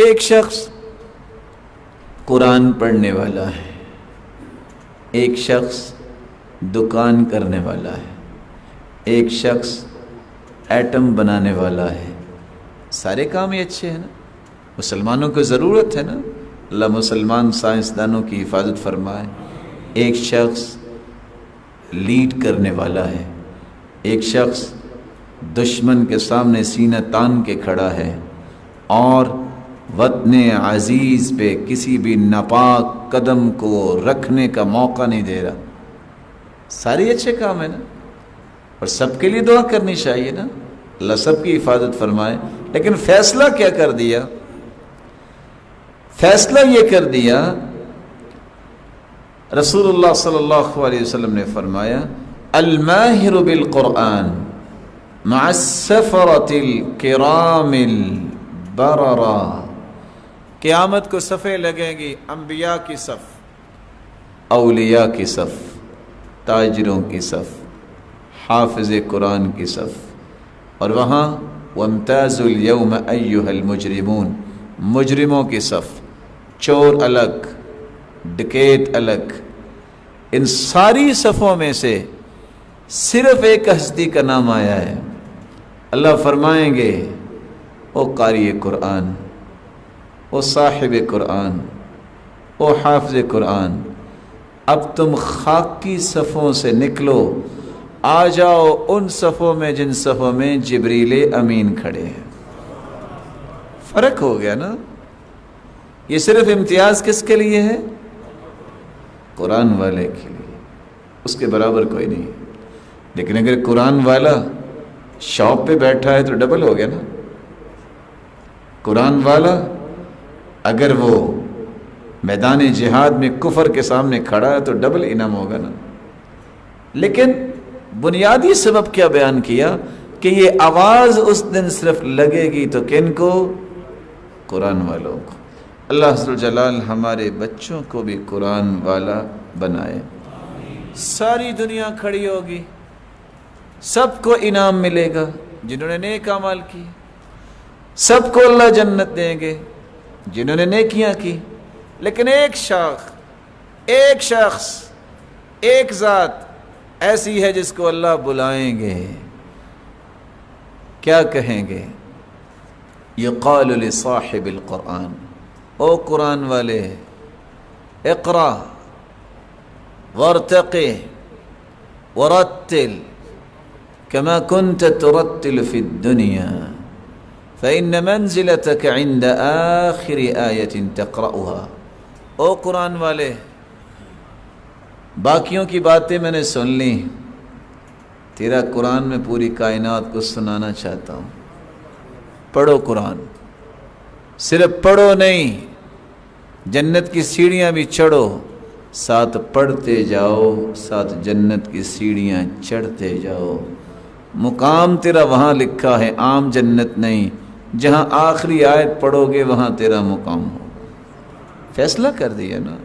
ایک شخص قرآن پڑھنے والا ہے، ایک شخص دکان کرنے والا ہے، ایک شخص ایٹم بنانے والا ہے. سارے کام یہ اچھے ہیں نا، مسلمانوں کو ضرورت ہے نا. اللہ مسلمان سائنسدانوں کی حفاظت فرمائے. ایک شخص لیڈ کرنے والا ہے، ایک شخص دشمن کے سامنے سینہ تان کے کھڑا ہے اور وطن عزیز پہ کسی بھی ناپاک قدم کو رکھنے کا موقع نہیں دے رہا. سارے اچھے کام ہیں نا، اور سب کے لیے دعا کرنی چاہیے نا، اللہ سب کی حفاظت فرمائے. لیکن فیصلہ کیا کر دیا؟ فیصلہ یہ کر دیا، رسول اللہ صلی اللہ علیہ وسلم نے فرمایا الماہر بالقرآن مع السفرۃ الکرام البررہ. قیامت کو صفیں لگیں گی، انبیاء کی صف، اولیاء کی صف، تاجروں کی صف، حافظ قرآن کی صف، اور وہاں وامتازوا اليوم ایھا المجرمون، مجرموں کی صف، چور الگ، ڈکیت الگ. ان ساری صفوں میں سے صرف ایک ہستی کا نام آیا ہے. اللہ فرمائیں گے او قاری قرآن، او صاحب قرآن، او حافظ قرآن، اب تم خاک کی صفوں سے نکلو، آ جاؤ ان صفوں میں جن صفوں میں جبریل امین کھڑے ہیں. فرق ہو گیا نا. یہ صرف امتیاز کس کے لیے ہے؟ قرآن والے کے لیے، اس کے برابر کوئی نہیں. لیکن اگر قرآن والا شاپ پہ بیٹھا ہے تو ڈبل ہو گیا نا. قرآن والا اگر وہ میدان جہاد میں کفر کے سامنے کھڑا ہے تو ڈبل انعام ہوگا نا. لیکن بنیادی سبب کیا بیان کیا کہ یہ آواز اس دن صرف لگے گی تو کن کو؟ قرآن والوں کو. اللہ عز و جلال ہمارے بچوں کو بھی قرآن والا بنائے. ساری دنیا کھڑی ہوگی، سب کو انعام ملے گا جنہوں نے نیک اعمال کی، سب کو اللہ جنت دیں گے جنہوں نے نیکیاں کی. لیکن ایک شخص ایک ذات ایسی ہے جس کو اللہ بلائیں گے. کیا کہیں گے؟ یقال لصاحب القرآن، او قرآن والے، اقرا وارتقی ورتل كما كنت ترتل في الدنيا فإن منزلتك عند آخر آية تقرأها. او قرآن والے، باقیوں کی باتیں میں نے سن لی، تیرا قرآن میں پوری کائنات کو سنانا چاہتا ہوں. پڑھو قرآن، صرف پڑھو نہیں، جنت کی سیڑھیاں بھی چڑھو، ساتھ پڑھتے جاؤ، ساتھ جنت کی سیڑھیاں چڑھتے جاؤ. مقام تیرا وہاں لکھا ہے، عام جنت نہیں، جہاں آخری آیت پڑھو گے وہاں تیرا مقام ہو. فیصلہ کر دیا نا.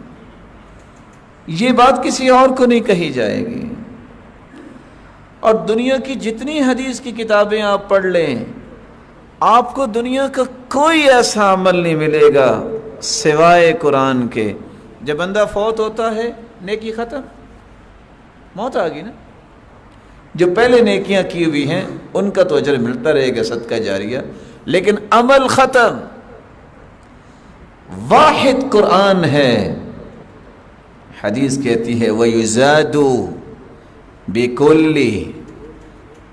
یہ بات کسی اور کو نہیں کہی جائے گی. اور دنیا کی جتنی حدیث کی کتابیں آپ پڑھ لیں، آپ کو دنیا کا کوئی ایسا عمل نہیں ملے گا سوائے قرآن کے. جب بندہ فوت ہوتا ہے نیکی ختم، موت آ گئی نا. جو پہلے نیکیاں کی ہوئی ہیں ان کا تو اجر ملتا رہے گا، صدقہ جاریہ، لیکن عمل ختم. واحد قرآن ہے. حدیث کہتی ہے وَيُزَادُ بِكُلِّ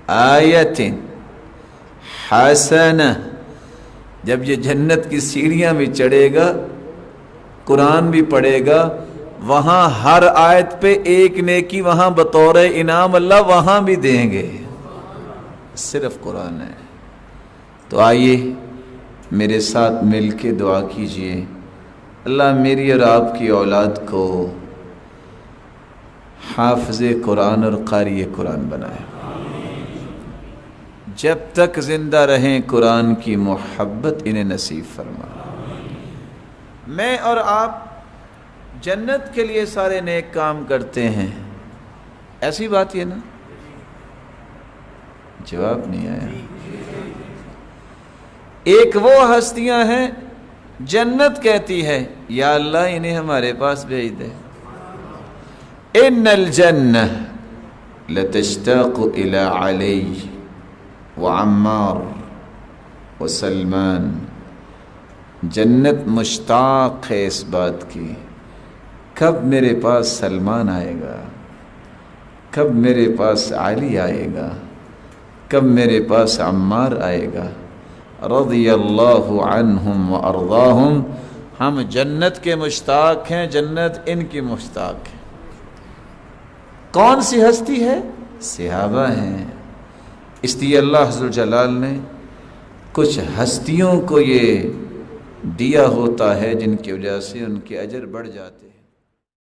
آیَةٍ حَسَنَةٍ. جب یہ جنت کی سیڑھیاں بھی چڑھے گا، قرآن بھی پڑھے گا، وہاں ہر آیت پہ ایک نیکی وہاں بطور انعام اللہ وہاں بھی دیں گے. صرف قرآن ہے. تو آئیے میرے ساتھ مل کے دعا کیجئے، اللہ میری اور آپ کی اولاد کو حافظ قرآن اور قاری قرآن بنائے. جب تک زندہ رہیں قرآن کی محبت انہیں نصیب فرما. میں اور آپ جنت کے لیے سارے نیک کام کرتے ہیں، ایسی بات یہ نا؟ جواب نہیں آیا. ایک وہ ہستیاں ہیں جنت کہتی ہے یا اللہ انہیں ہمارے پاس بھیج دے۔ ان الجنہ لتشتاق الى علی وعمار وسلمان، جنت مشتاق ہے اس بات کی کب میرے پاس سلمان آئے گا، کب میرے پاس علی آئے گا، کب میرے پاس عمار آئے گا۔ رضی اللہ عنہم وارضاہم، ہم جنت کے مشتاق ہیں، جنت ان کی مشتاق ہے۔ کون سی ہستی ہے؟ صحابہ ہیں۔ اس لیے اللہ عز و جلال نے کچھ ہستیوں کو یہ دیا ہوتا ہے جن کی وجہ سے ان کے اجر بڑھ جاتے ہیں۔